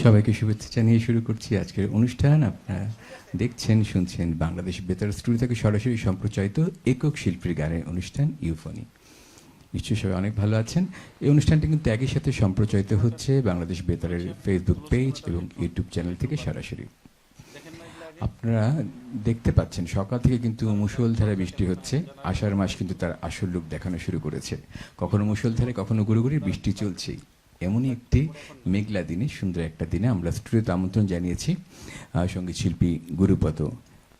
সবাইকে শুভেচ্ছা জানিয়ে শুরু করছি আজকের অনুষ্ঠান। আপনারা দেখছেন শুনছেন বাংলাদেশ বেতার স্টুডিও থেকে সরাসরি সম্প্রচারিত একক শিল্পীর গানের অনুষ্ঠান ইউফনি। নিশ্চয়ই সবাই অনেক ভালো আছেন। এই অনুষ্ঠানটি কিন্তু একই সাথে সম্প্রচারিত হচ্ছে বাংলাদেশ বেতারের ফেসবুক পেজ এবং ইউটিউব চ্যানেল থেকে সরাসরি। আপনারা দেখতে পাচ্ছেন সকাল থেকে কিন্তু মুষলধারে বৃষ্টি হচ্ছে। আষাঢ় মাস কিন্তু তার আসল রূপ দেখানো শুরু করেছে। কখনো মুষলধারে কখনো গুঁড়ি বৃষ্টি চলছেই। এমনই একটি মেঘলা দিনে, সুন্দর একটা দিনে আমরা স্টুডিওতে আমন্ত্রণ জানিয়েছি সঙ্গীত শিল্পী গুরুপদ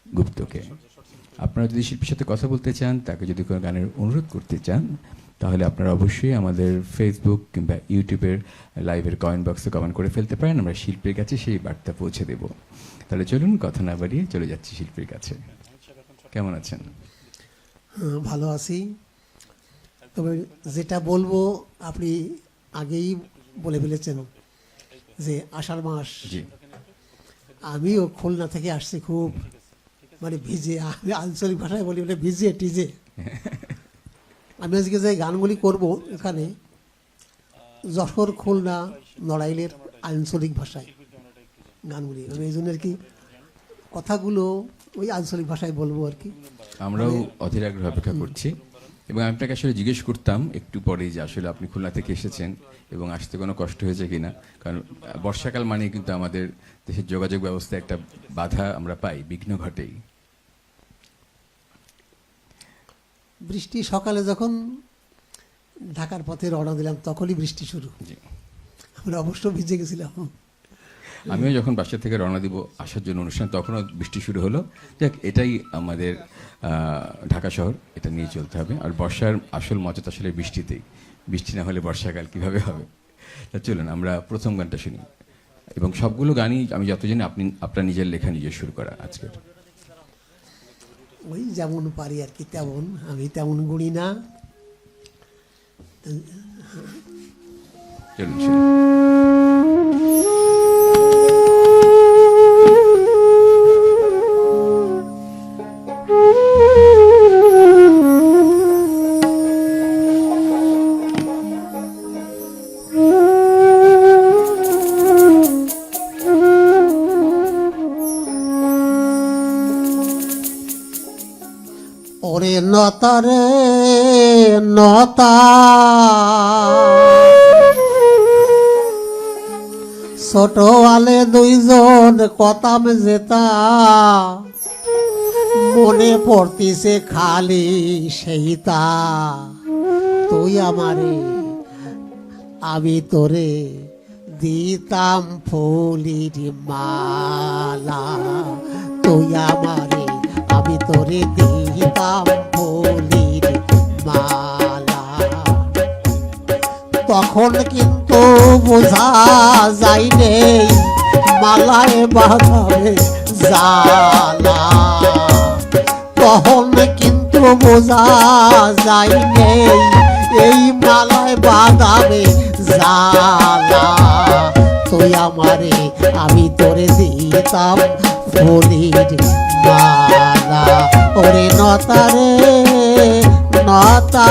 গুপ্তকে। আপনারা যদি শিল্পীর সাথে কথা বলতে চান, তাকে যদি কোনো গানের অনুরোধ করতে চান, তাহলে আপনারা অবশ্যই আমাদের ফেসবুক কিংবা ইউটিউবের লাইভের কমেন্ট বক্সে কমেন্ট করে ফেলতে পারেন। আমরা শিল্পীর কাছে সেই বার্তা পৌঁছে দেব। তাহলে চলুন কথা না বাড়িয়ে চলে যাচ্ছি শিল্পীর কাছে। কেমন আছেন? ভালো আছি, তবে যেটা বলবো আপনি আগেই বলে ফেলেছেন যে আষাঢ় মাস। আমিও খুলনা থেকে আসছি, খুব মানে ভিজে, আমি আঞ্চলিক ভাষায় বলি মানে ভিজে টিজে। আমি আজকে যে গানগুলি করব এখানে যশোর, খুলনা, নড়াইলের আঞ্চলিক ভাষায় গানগুলি, আমি এই জন্য আর কি কথাগুলো ওই আঞ্চলিক ভাষায় বলবো আর কি। আমরাও অধীর আগ্রহ অপেক্ষা করছি। এবং আপনাকে আসলে জিজ্ঞেস করতাম একটু পরেই যে আসলে আপনি খুলনা থেকে এসেছেন এবং আসতে কোনো কষ্ট হয়েছে কিনা, কারণ বর্ষাকাল মানে কিন্তু আমাদের দেশের যোগাযোগ ব্যবস্থা একটা বাধা আমরা পাই, বিঘ্ন ঘটেই। বৃষ্টি সকালে যখন ঢাকার পথে রওনা দিলাম তখনই বৃষ্টি শুরু। আমরা অবশ্য ভিজে গেছিলাম। আমিও যখন বাসা থেকে রওনা দিব আসার জন্য অনুষ্ঠান, তখনও বৃষ্টি শুরু হলো। যাক, এটাই আমাদের ঢাকা শহর, এটা নিয়ে চলতে হবে। আর বর্ষার আসল মজা তো আসলে বৃষ্টিতেই। বৃষ্টি না হলে বর্ষাকাল কিভাবে হবে? তা চলুন আমরা প্রথম গানটা শুনি। এবং সবগুলো গানই আমি যত জানি আপনি আপনার নিজের লেখা নিজে শুরু করা আজকের। ওই যেমন পারি আর কি, তেমন আমি তেমন গুণী না। চলুন শুনি। ওরে নতা রে নতা, ছোট আলে দুইজন কতাম যেতা, মনে পড়তিছে খালি সেইতা। তুই আমারে আমি তোরে দিতাম ফুলির মালা, তুই আমারে আমি তোরে দিতাম ফুলির মালা। তখন কিন্তু বোঝা যায় নেই মালায় বাঁধাবে জালা, তখন কিন্তু বোঝা যায় নেই এই মালায় বাঁধাবে জালা। তুই আমারে আমি তোরে দিতাম ফুলির মালা, ওরে নতা রে নতা।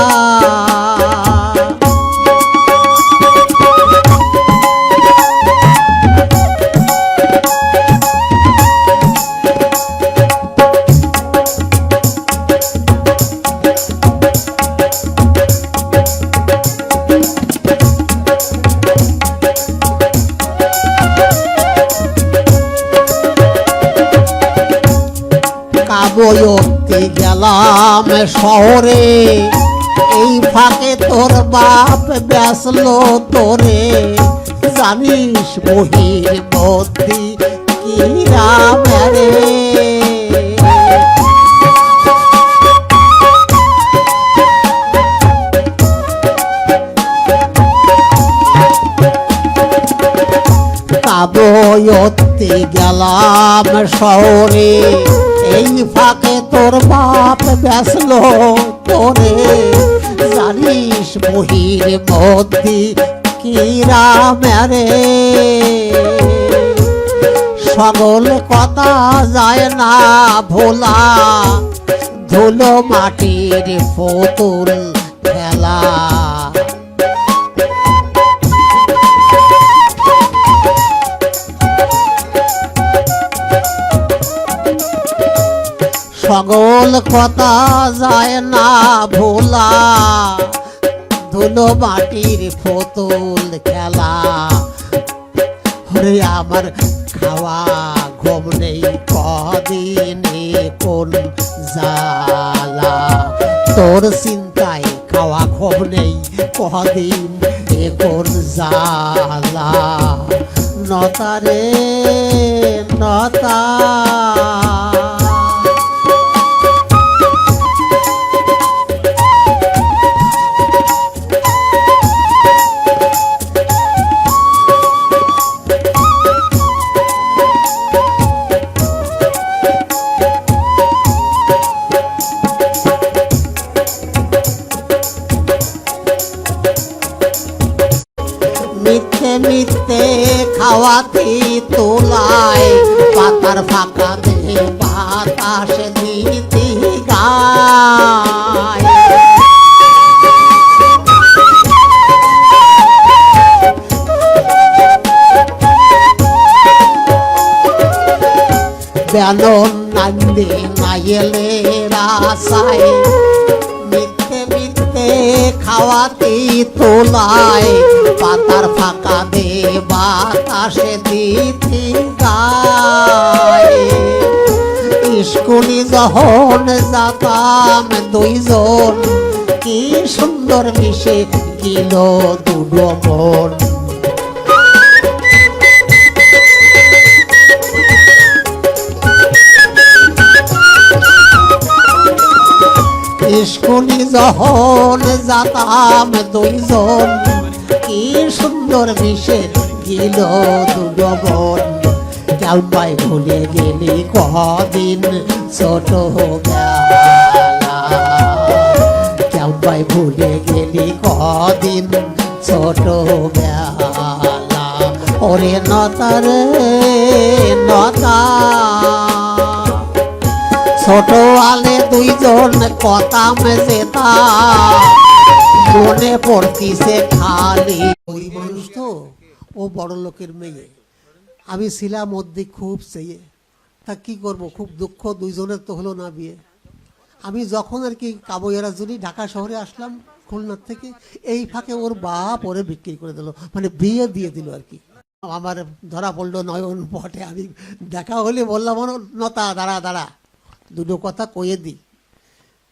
বয়তে গেলাম শহরে, এই ফাঁকে তোর বাপ বেসলো তোরে, জানিস বহির মধ্যে কি রামেরে। বয়তে গেলাম শহরে, এই ফাঁকে তোর বাপ বেসলো তোরে, জানিস বহির মধ্যে কি রামেরে। সকল কথা যায় না ভোলা, ধুলো মাটির পুতুল খেলা। সকল কথা যায় না ভোলা, ধুলো মাটির পুতুল খেলা। ওরে আমার খাওয়া ঘুম নেই কদিনে কোন জ্বালা, তোর চিন্তায় খাওয়া ঘুম নেই কদিন এ কোন জ্বালা। নতা রে নতা, মিথ্যে মিথ্যে খাওয়াতি তোলায়, পাতার ফাঁকা দিয়ে বাতাসে দিতি গায়। বেলন নান্দে নাইলে রাসায়, মিথ্যে মিথ্যে খাওয়াতি তোলায়, পাতার ফাঁকা দে বাতাসে দিতি গায়। স্কুলে যখন যাতাম দুইজন, কি সুন্দর মিশে গেল দুটো মন। স্কুলে যখন যাতাম দুইজন, কি সুন্দর মিশে গেল দুটো মন। কেমন ভুলে গেলি কদিন ছোট বেলা, কেমন ভুলে গেলি কদিন ছোট বেলা। ওরে নতা রে নতা, ছোট আলে দুইজন কথা মেজেতা, মনে পড়তিছে খালি। ওই মানুষ তো, ও বড় লোকের মেয়ে, আমি ছিলাম অর্ধেক খুব চেয়ে। তা কি করব, খুব দুঃখ, দুইজনের তো হলো না বিয়ে। আমি যখন আর কি কাবুইয়ারা জুনি ঢাকা শহরে আসলাম খুলনার থেকে, এই ফাঁকে ওর বাপ ওরে বিক্রি করে দিল, মানে বিয়ে দিয়ে দিল আর কি। আমার ধরা পড়লো নয়ন পটে। আমি দেখা হলে বললাম, নতা দাঁড়া দাঁড়া, দুটো কথা কয়ে দি।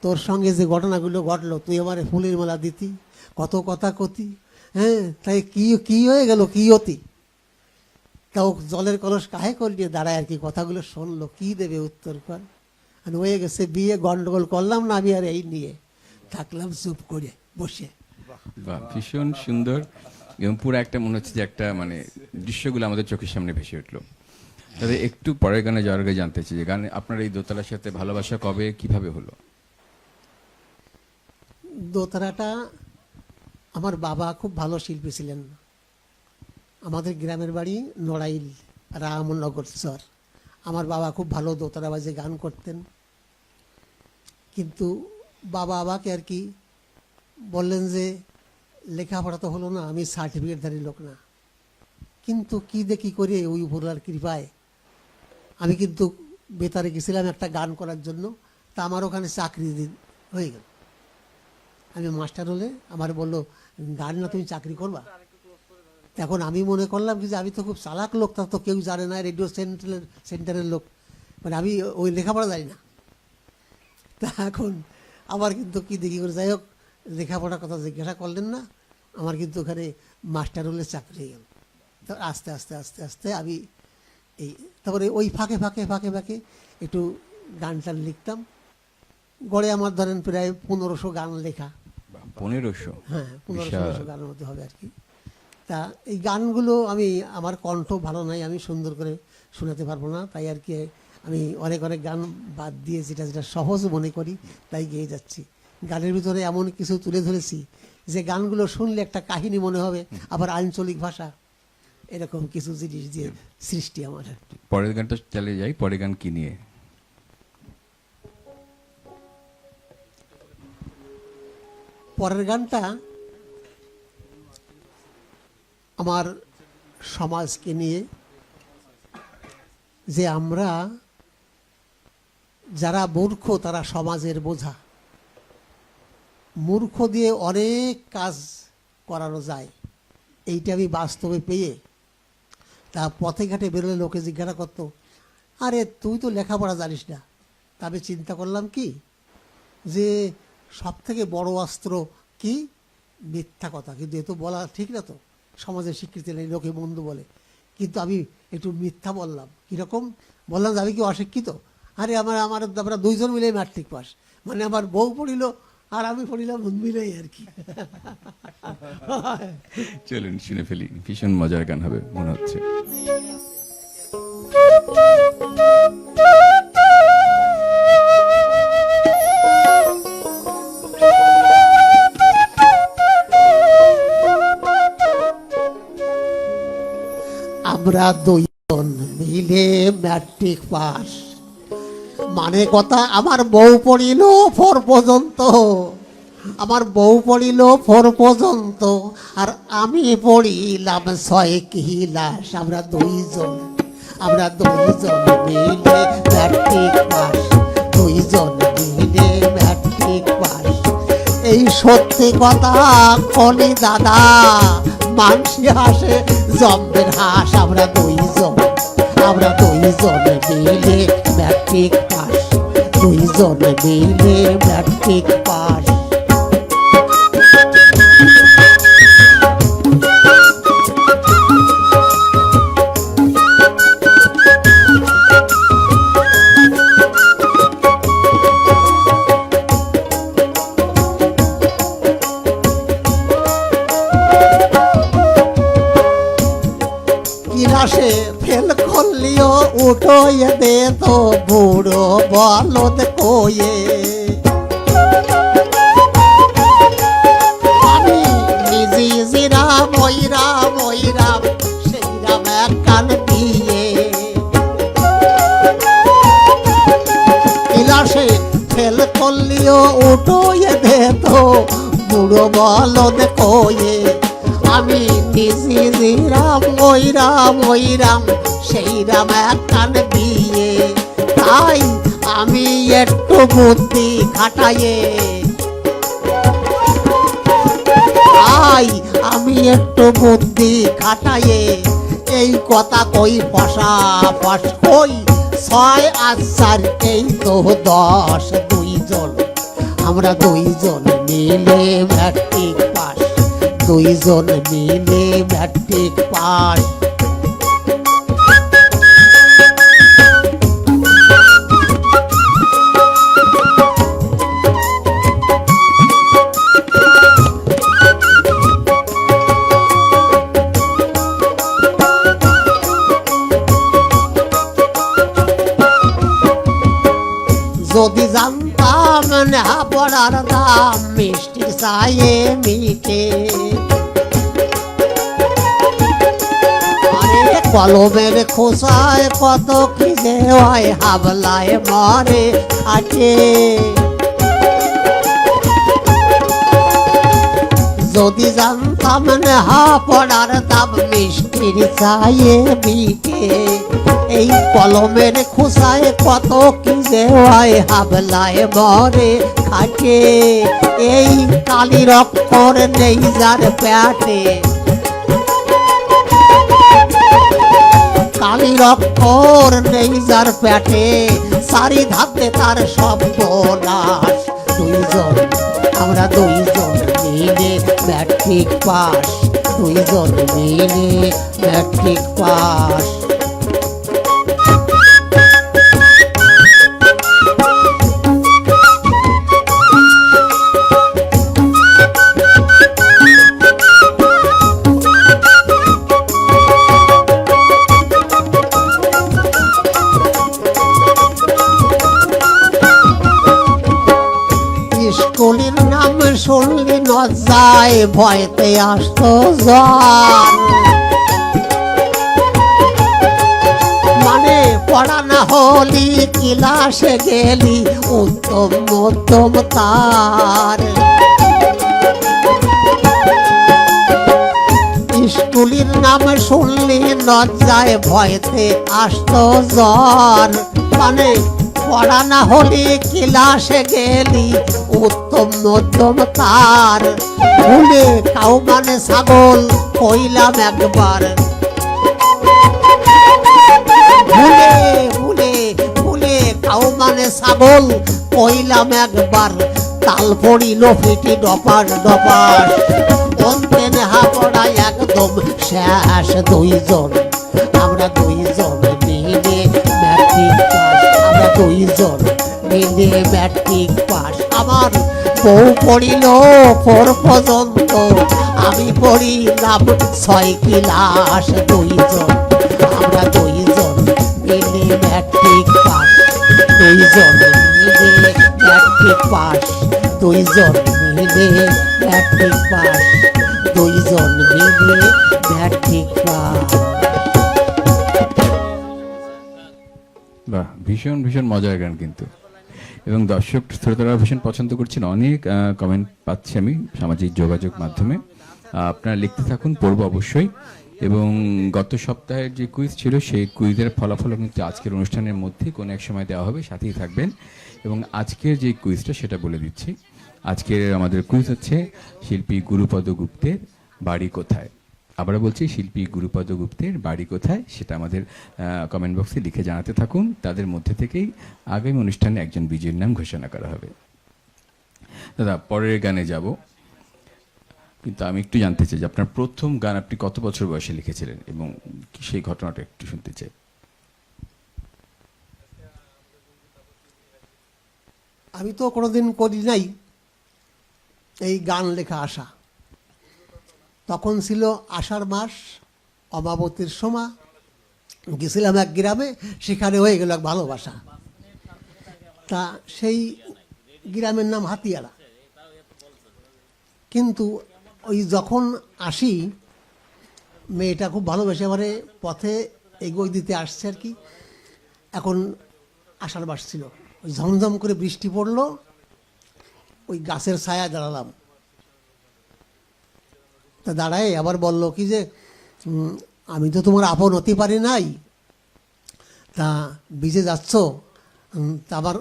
তোর সঙ্গে যে ঘটনাগুলো ঘটলো, তুই আমারে ফুলের মালা দিতি, কত কথা কতি, হ্যাঁ, তাই কি কি হয়ে গেল, কি অতি। তাও জলের কলস কাহে করলি, দাঁড়ায় আর কি কথাগুলো শুনলো, কি দেবে উত্তর কর। আর হয়ে গেছে বিয়ে, গন্ডগোল করলাম না আমি, আর এই নিয়ে থাকলাম চুপ করে বসে। বাহ, ভীষণ সুন্দর এবং পুরো একটা মনে হচ্ছে যে একটা মানে দৃশ্যগুলো আমাদের চোখের সামনে ভেসে উঠলো। তবে একটু পরের গানে যাওয়ার আগে জানতে চাই যে গানে আপনার এই দোতলার সাথে ভালোবাসা কবে কিভাবে হলো? দোতারাটা আমার বাবা খুব ভালো শিল্পী ছিলেন। আমাদের গ্রামের বাড়ি নড়াইল, রামনগর চর। আমার বাবা খুব ভালো দোতারা বাজে গান করতেন। কিন্তু বাবা আমাকে আর কি বললেন যে লেখাপড়া তো হলো না, আমি সার্টিফিকেটধারী লোক না। কিন্তু কি দেখি করে ওই উপরার কৃপায় আমি কিন্তু বেতারে গেছিলাম একটা গান করার জন্য। তা আমার ওখানে চাকরি হয়ে গেল। আমি মাস্টার হলে আমার বললো, গান না তুমি চাকরি করবা। এখন আমি মনে করলাম কি যে আমি তো খুব চালাক লোক, তা তো কেউ জানে না, রেডিও সেন্টারের লোক, মানে আমি ওই লেখাপড়া জানি না। তা এখন আমার কিন্তু কি দেখি করে, যাই হোক লেখাপড়ার কথা জিজ্ঞাসা করলেন না, আমার কিন্তু ওখানে মাস্টার হলে চাকরি হয়ে গেল। তো আস্তে আস্তে আস্তে আস্তে আমি এই তারপরে ওই ফাঁকে ফাঁকে ফাঁকে ফাঁকে একটু গান টান লিখতাম। গড়ে আমার ধরেন প্রায় 1500 গান লেখা। 1500? হ্যাঁ, 1500 গানের মধ্যে হবে আর কি। তা এই গানগুলো আমি, আমার কণ্ঠ ভালো নাই, আমি সুন্দর করে শোনাতে পারবো না, তাই আর কি আমি অনেক অনেক গান বাদ দিয়ে যেটা যেটা সহজ মনে করি তাই গেয়ে যাচ্ছি। গানের ভিতরে এমন কিছু তুলে ধরেছি যে গানগুলো শুনলে একটা কাহিনী মনে হবে, আবার আঞ্চলিক ভাষা, এরকম কিছু জিনিস দিয়ে সৃষ্টি আমার। পরের গানটা চালিয়ে যাই। পরের গান কি নিয়ে? পরের গানটা আমার সমাজকে নিয়ে, যে আমরা যারা মূর্খ তারা সমাজের বোঝা। মূর্খ দিয়ে অনেক কাজ করানো যায়, এইটা আমি বাস্তবে পেয়ে তা পথে ঘাটে বেরোলে লোকে জিজ্ঞাসা করতো, আরে তুই তো লেখাপড়া জানিস না। তা আমি চিন্তা করলাম কি, যে সব থেকে বড় অস্ত্র কি, মিথ্যা কথা। কিন্তু এ তো বলা ঠিক না, তো সমাজের স্বীকৃতি নেই, লোকে মন্দ বলে। কিন্তু আমি একটু মিথ্যা বললাম। কীরকম বললাম, যে আমি কি অশিক্ষিত? আরে আমরা দুইজন মিলে ম্যাট্রিক পাস, মানে আমার বউ পড়িল আর আমি পড়িলাম মিলেই আর কি। চলুন শুনে ফেলি, ভীষণ মজার গান হবে মনে হচ্ছে। আমরা দুইজন মিলে ম্যাট্রিক পাস, মানে কথা আমার বউ পড়িল 4 পর্যন্ত, আমার বউ পড়িল 4 পর্যন্ত, আর আমি পড়িলাম 6 ক্লাস। আমরা দুইজন মিলে ম্যাট্রিক পাস, দুইজন মিলে ম্যাট্রিক পাস। এই সত্যি কথা কলি দাদা, মানসি হাসে জম্বের হাস। আমরা দুইজন মিলে ম্যাট্রিক পাস, দুইজন মিলে ম্যাট্রিক পাস। ক্লাসে ফেল করলিও উঠোয়ে দে তো বুড়ো বলদ কয়ে। আমি নিজে জিরাম ওইরাম সেইরাম এক কান দিয়ে। ক্লাসে ফেল করলিও উঠোয়ে দে তো বুড়ো বলদ কয়ে। আমি নিজে জিরাম ওইরাম সেইরাম এক কান দিয়ে। তাই আমি একটু বুদ্ধি খাটাইয়ে, এই কথা কই পশা পশ কই 6 আর 4 এই তো 10। আমরা দুইজন মিলে ম্যাট্রিক পাস, দুইজন মিলে ম্যাট্রিক পাস। যদি জানতাম না পড়ার দাম, মিষ্টি চায়ে মিঠে। কলমের খোসায় কত কি যে হয়, হাবলায় মরে আছে। যদি জানতাম না পড়ার দাম, মিষ্টির চায়ে মিঠে। এই কলমের খোসায় কত কি যে হয়, হাবলায় মরে খাটে। এই কালির অক্ষর নেই যার পেটে, কালির অক্ষর নেই যার পেটে। সারি ধাপে তার সর্বনাশ। আমরা দুইজন মিলে ম্যাট্রিক পাস, দুইজন মিলে ম্যাট্রিক পাস। স্কুলের নাম শুনলি লজ্জায় ভয়তে আসতো জ্বর। মানে পড়া না হলি ক্লাসে গেলি উত্তম মধ্যম তার। স্কুলের নাম শুনলি লজ্জায় ভয়তে আসতো জ্বর। মানে পড়া না হলে ক্লাসে গেলি উত্তম মধ্যম তার, ভুলে কাউ মানে ছাগল কইলাম একবার, ভুলে ভুলে ভুলে কাউ মানে ছাগল কইলাম একবার, তাল পড়িল ফিটি ডপাস ডপাস, অন্তে নেহা পড়া একদম শেষ দুইজন, আমরা দুইজন মিলে ম্যাট্রিক পাস, আমরা দুইজন মিলে ম্যাট্রিক পাস। আমার বউ পড়িল 4 পর্যন্ত, আমি পড়িলাম 6 ক্লাস, দুইজন আমরা দুইজন মিলে ম্যাট্রিক পাস, দুইজন মিলে ম্যাট্রিক পাস, দুইজন মিলে ম্যাট্রিক পাস, দুইজন মিলে ম্যাট্রিক পাস। বাহ, ভীষণ ভীষণ মজার গান কিন্তু, এবং দর্শক শ্রোতারা ভীষণ পছন্দ করছেন। অনেক কমেন্ট পাচ্ছি আমি সামাজিক যোগাযোগ মাধ্যমে। আপনারা লিখতে থাকুন, পড়বো অবশ্যই। এবং গত সপ্তাহের যে কুইজ ছিল সেই কুইজের ফলাফল কিন্তু আজকের অনুষ্ঠানের মধ্যে কোনো এক সময় দেওয়া হবে, সাথেই থাকবেন। এবং আজকের যে কুইজটা সেটা বলে দিচ্ছি। আজকের আমাদের কুইজ হচ্ছে শিল্পী গুরুপদ গুপ্তের বাড়ি কোথায়। আবারও বলছি, শিল্পী গুরুপদ গুপ্তের বাড়ি কোথায়, সেটা আমাদের কমেন্ট বক্সে লিখে জানাতে থাকুন। তাদের মধ্যে থেকেই আগামী অনুষ্ঠানে একজন বিজয়ীর নাম ঘোষণা করা হবে। দাদা, পরের গানে যাব, কিন্তু আমি একটু জানতে চাই যে আপনার প্রথম গান আপনি কত বছর বয়সে লিখেছিলেন এবং সেই ঘটনাটা একটু শুনতে চাই। আমি তো কোনোদিন করি নাই এই গান লেখা আশা। তখন ছিল আষাঢ় মাস, অমাবতীর সময়, গেছিলাম এক গ্রামে, সেখানে হয়ে গেল এক ভালোবাসা। তা সেই গ্রামের নাম হাতিয়ালা। কিন্তু ওই যখন আসি, মেয়েটা খুব ভালোবেসে এবারে পথে এগোয় দিতে আসছে আর কি। এখন আষাঢ় মাস ছিল, ওই ঝমঝম করে বৃষ্টি পড়লো, ওই গাছের ছায়ায় দাঁড়ালাম। তা দাঁড়ায় আবার বলল কি যে আমি তো তোমার আপন হতে পারি নাই, তা ভিজে যাচ্ছ, তা আবার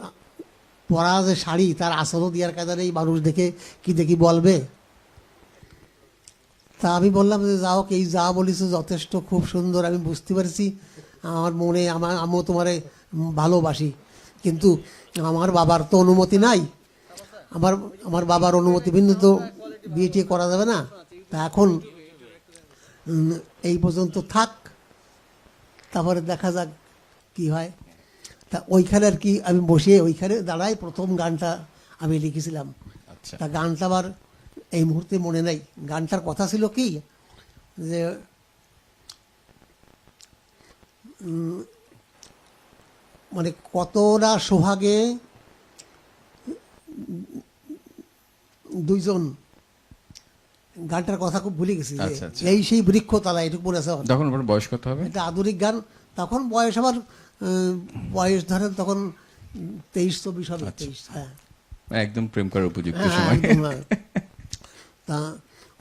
পরা যে শাড়ি তার আসলও দেওয়ার কাজে এই মানুষ দেখে কি দেখি বলবে। তা আমি বললাম যে যাও, এই যা বলিস যথেষ্ট, খুব সুন্দর, আমি বুঝতে পারছি, আমার মনে আমিও তোমারে ভালোবাসি, কিন্তু আমার বাবার তো অনুমতি নাই, আমার বাবার অনুমতি ভিন্ন তো বিয়ে টিয়ে করা যাবে না। তা এখন এই পর্যন্ত থাক, তারপরে দেখা যাক কি হয়। তা ওইখানে আর কি আমি বসে ওইখানে দাঁড়াই প্রথম গানটা আমি লিখেছিলাম। আচ্ছা, তা গানটা আবার এই মুহূর্তে মনে নেই। গানটার কথা ছিল কি যে মানে কতটা সোহাগে দুইজন, গানটার কথা খুব ভুলে গেছি। আচ্ছা, আচ্ছা। এই সেই বৃক্ষতলা, এটুকু মনে আছে। তখন আপনার বয়স কত হবে? এটা আধুনিক গান। তখন বয়স আমার বয়স ধরেন তখন 23-24 হবে। আচ্ছা। 23, হ্যাঁ, একদম প্রেম করার উপযুক্ত হ্যাঁ, সময়। একদম, হ্যাঁ। তা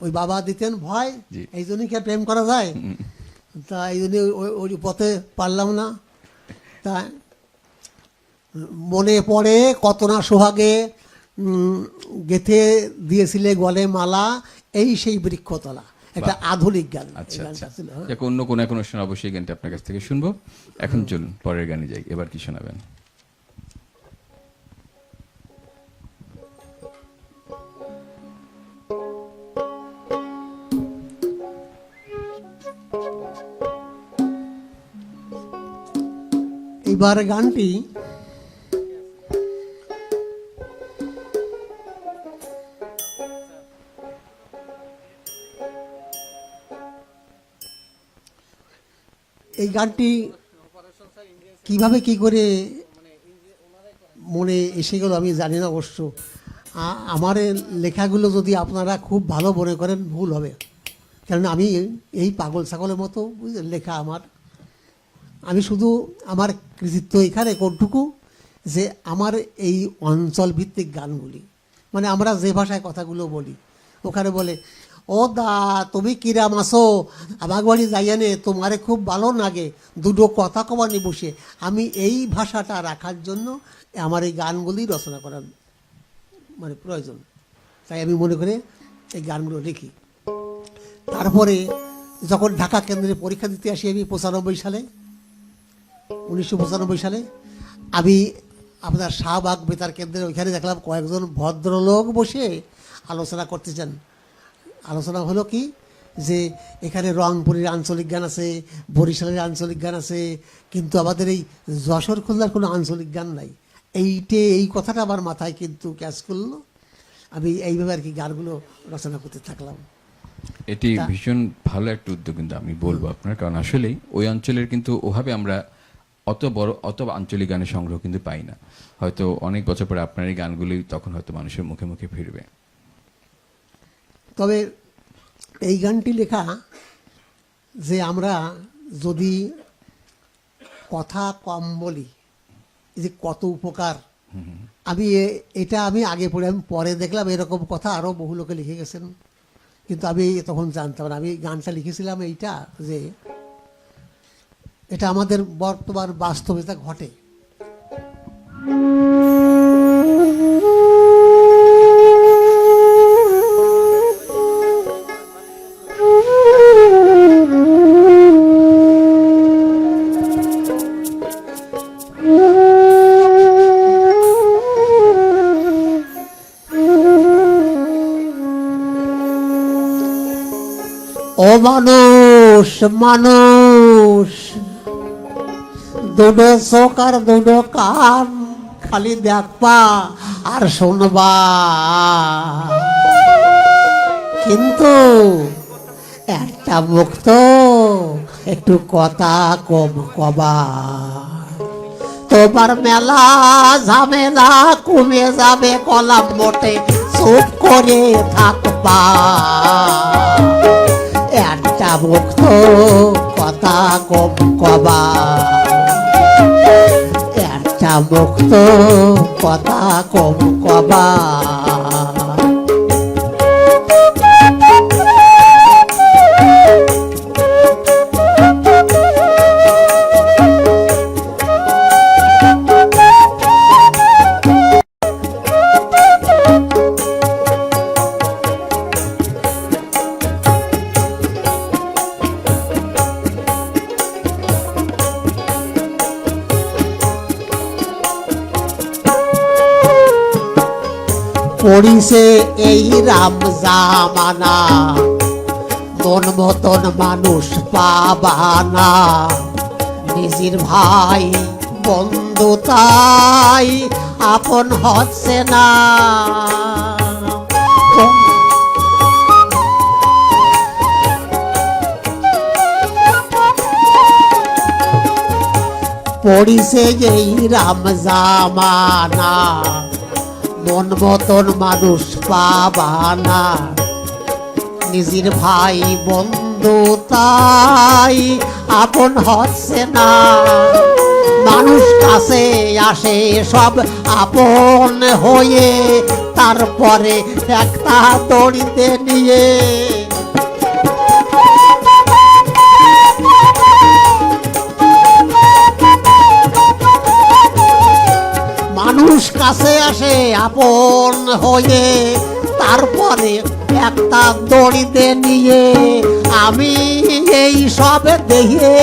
ওই বাবা দিতেন ভয়, জি। এই জন্যই কি আর প্রেম করা যায়। তা এই জন্য ওই পথে পারলাম না। তা মনে পড়ে কত না সোহাগে গেথে দিয়েছিলে গলে মালা, এই সেই বৃক্ষতলা, একটা আধুনিক গান। আচ্ছা, এই আচ্ছা। গানটা ছিল, হ্যাঁ। যাক, অন্য কোনো এক অনুষ্ঠান অবশ্যই গানটা আপনার কাছ থেকে শুনবো। এখন চলুন পরের গানে যাই। এবার কি শোনাবেন? এইবার গানটি এই গানটি কিভাবে কি করে মনে এসে গেল আমি জানি না অবশ্য। আমার লেখাগুলো যদি আপনারা খুব ভালো মনে করেন ভুল হবে, কারণ আমি এই পাগল ছাগলের মতো লেখা আমার। আমি শুধু আমার কৃতিত্ব এখানে কোনটুকু যে আমার এই অঞ্চল ভিত্তিক গানগুলি, মানে আমরা যে ভাষায় কথাগুলো বলি, ওখানে বলে ও দা তুমি কিরাম আসো, আমার বাড়ি যাইয়া নে, তোমারে খুব ভালো লাগে, দুটো কথা কমানি বসে। আমি এই ভাষাটা রাখার জন্য আমার এই গানগুলি রচনা করার মানে প্রয়োজন, তাই আমি মনে করে এই গানগুলো লিখি। তারপরে যখন ঢাকা কেন্দ্রে পরীক্ষা দিতে আসি আমি 1995 সালে, আমি আপনার শাহবাগ বেতার কেন্দ্রে ওইখানে দেখলাম কয়েকজন ভদ্রলোক বসে আলোচনা করতেছেন। আলোচনা হলো কি, যে এখানে রংপুরের আঞ্চলিক গান আছে, বরিশালের আঞ্চলিক গান আছে, কিন্তু আমাদের এই যশোর খুলনার কোনো আঞ্চলিক গান নাই। এই কথাটা আমার মাথায় কিন্তু ক্যাচ করলো। আমি এইভাবে আর কি গানগুলো রচনা করতে থাকলাম। এটি ভীষণ ভালো একটা উদ্যোগ কিন্তু আমি বলবো আপনার, কারণ আসলেই ওই অঞ্চলের কিন্তু ওভাবে আমরা অত আঞ্চলিক গানের সংগ্রহ কিন্তু পাই না। হয়তো অনেক বছর পরে আপনার এই গানগুলি তখন হয়তো মানুষের মুখে মুখে ফিরবে। তবে এই গানটি লেখা যে আমরা যদি কথা কম বলি, এই যে কত উপকার, আমি এটা আমি আগে পড়ে, আমি পরে দেখলাম এরকম কথা আরও বহু লোকে লিখে গেছেন, কিন্তু আমি তখন জানতাম না। আমি গানটা লিখেছিলাম এইটা, যে এটা আমাদের বর্তমান বাস্তবতা ঘটে। ও মানুষ মানুষ, দুটো চোখ আর দুটো কান, খালি দেখবা আর শুনবা, কিন্তু একটা মুখ তো একটু কথা কম কবা। তোমার মেলা ঝামেলা কমে যাবে, কলাম মোটে চুপ করে থাকবা। একটা মুখ তো কথা কম কবা, একটা মুখ তো কথা কম কবা। পড়িছে এই রাম জামানা, মন মতন মানুষ পাবানা, নিজের ভাই বন্ধু তাই আপন হচ্ছে না। পড়িছে এই রাম জামানা, মন মতন মানুষ পাবানা, নিজের ভাই বন্ধু তাই আপন হচ্ছে না। মানুষ কাছে আসে সব আপন হয়ে, তারপরে একটা দড়িতে নিয়ে। মানুষ কাছে আসে আপন হয়ে, তারপরে একটা দড়িতে নিয়ে। আমি এই সব দেখে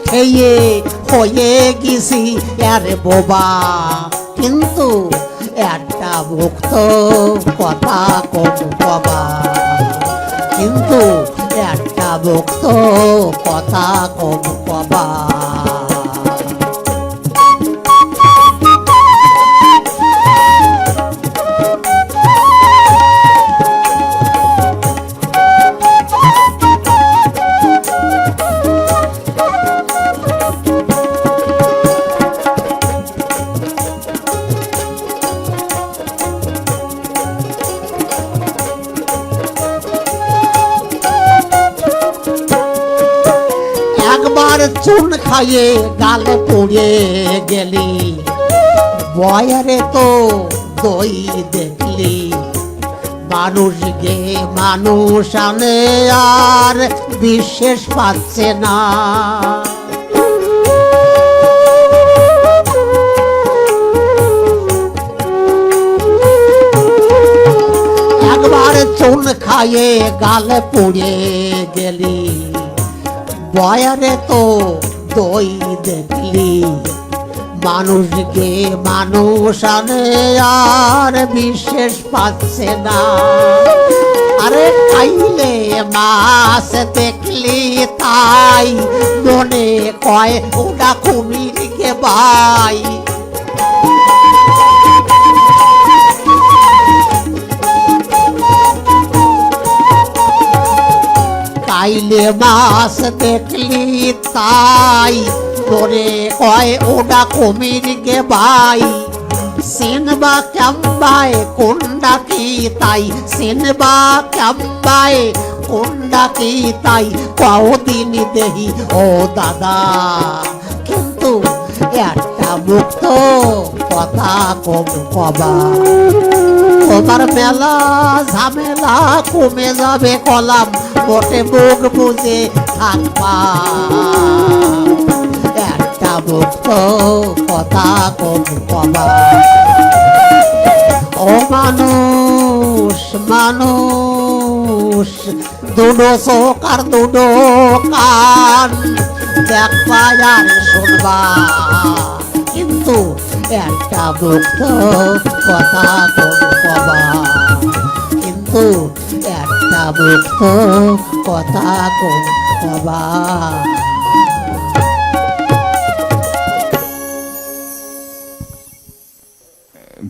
খেয়ে হয়ে গেছি আরে বোবা, কিন্তু একটা মুক্ত কথা কম কবা, কিন্তু একটা মুক্ত কথা কম কবা। চুন খাইয়ে গালে পড়ে গেলি, বয়ারে তো দই দেখলি, মানুষ গে মানুষ আনে আর বিশেষ পাচ্ছে না। একবার চুন খাইয়ে গাল পুড়ে গেলি, বয়ারে তো দই দেখলি। মানুষ গে মানুষ আনে আর বিশেষ পাচ্ছে না। আরে খাইলে মাছ দেখলি তাই মনে কয় ওটা কুমির গে ভাই। খাইলে মাছ দেখলি তাই মনে কয় ওটা কুমির গে ভাই। সিনবা কেম্বাই কোনটা কি তাই, সিনবা কেম্বাই কোনটা কি তাই কদিন দেহি ও দাদা। কিন্তু একটা মুক্ত কথা কম কবা, তোমার মেলা ঝামেলা কমে যাবে কলাম, মোটে মুখ বুঝে থাকবা। একটা মুক্ত কথা কম কবা। ও মানুষ মানুষ, দুটো চোখ আর দুটো কান, দেখবা আর শুনবা, কিন্তু একটা মুক্ত কথা কম কবা। কিন্তু একটা মুক্ত কথা কম কবা।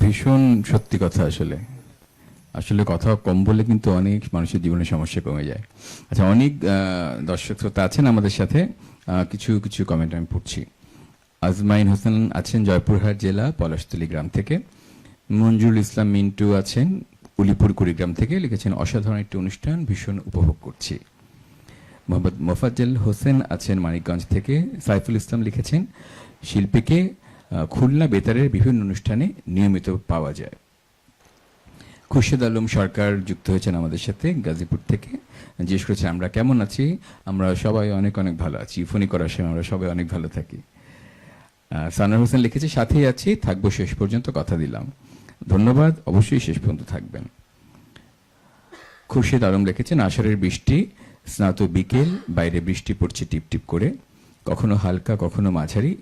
ভীষণ সত্যি কথা। আসলে আসলে কথা কম বলে কিন্তু অনেক মানুষের জীবনে সমস্যা কমে যায়। আচ্ছা, অনেক দর্শক শ্রোতা আছেন আমাদের সাথে, কিছু কিছু কমেন্ট আমি পড়ছি। আজমাইন হোসেন আছেন জয়পুরহাট জেলা পলাশতলী গ্রাম থেকে। মঞ্জুরুল ইসলাম মিন্টু আছেন উলিপুর কুড়িগ্রাম থেকে, লিখেছেন অসাধারণ একটি অনুষ্ঠান, ভীষণ উপভোগ করছি। মোহাম্মদ মোফাজ্জল হোসেন আছেন মানিকগঞ্জ থেকে। সাইফুল ইসলাম লিখেছেন শিল্পীকে খুলনা বেতারের বিভিন্ন অনুষ্ঠানে নিয়মিত পাওয়া যায়। খুরশেদ আলম সরকার যুক্ত হয়েছেন আমাদের সাথে গাজীপুর থেকে, জিজ্ঞেস করেছেন আমরা কেমন আছি। আমরা সবাই অনেক অনেক ভালো আছি, ফোনই করার সময় আমরা সবাই অনেক ভালো থাকি। সানার হোসেন লিখেছে সাথেই আছি, থাকবো শেষ পর্যন্ত, কথা দিলাম। ধন্যবাদ, অবশ্যই শেষ পর্যন্ত থাকবেন। খুরশেদ আলম লিখেছেন আষাঢ়ের বৃষ্টি, স্নাত বিকেল, বাইরে বৃষ্টি পড়ছে টিপটিপ করে, কখনো হালকা কখনো মাঝারি,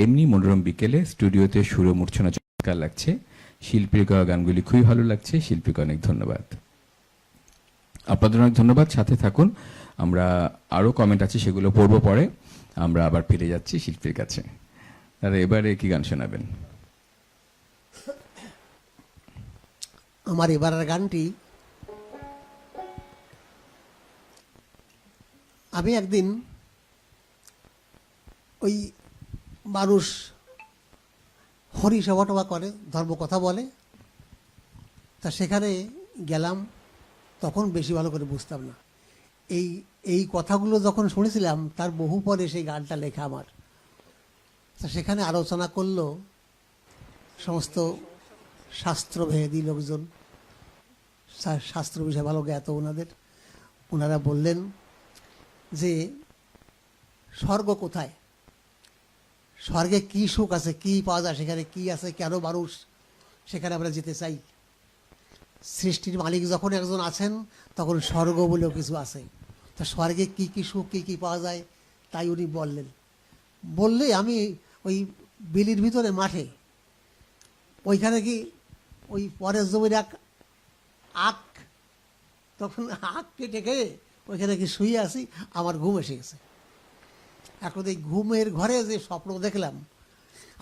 এমনি মনোরম বিকেলে স্টুডিওতে সুর মূর্ছনা চমৎকার লাগছে, শিল্পীর গাওয়া গানগুলি খুবই ভালো লাগছে, শিল্পীকে অনেক ধন্যবাদ। আপনাদের অনেক ধন্যবাদ, সাথে থাকুন। আমরা আরও কমেন্ট আছে, সেগুলো পড়বো পরে। আমরা আবার ফিরে যাচ্ছি শিল্পীর কাছে। দাদা, এবারে কি গান শোনাবেন? আমার এবারের গানটি, আমি একদিন ওই মানুষ হরি সভা টভা করে, ধর্ম কথা বলে, তা সেখানে গেলাম। তখন বেশি ভালো করে বুঝতাম না। এই কথাগুলো যখন শুনেছিলাম তার বহু পরে সেই গানটা লেখা আমার। তা সেখানে আলোচনা করলো সমস্ত শাস্ত্রভেদী লোকজন, শাস্ত্র বিষয়ে ভালো জ্ঞাত ওনারা বললেন যে স্বর্গ কোথায়, স্বর্গে কি সুখ আছে, কি পাওয়া যায়, সেখানে কি আছে, কেন মানুষ সেখানে আমরা যেতে চাই। সৃষ্টির মালিক যখন একজন আছেন তখন স্বর্গ বলেও কিছু আছে। তা স্বর্গে কি কি সুখ, কি কি পাওয়া যায়, তাই উনি বললে আমি ওই বিলির ভিতরে মাঠে ওইখানে কি ওই পরের জমির আখ, তখন আখ কেটে খেয়ে ওইখানে কি শুয়ে আছি, আমার ঘুম এসে গেছে। এখন এই ঘুমের ঘরে যে স্বপ্ন দেখলাম,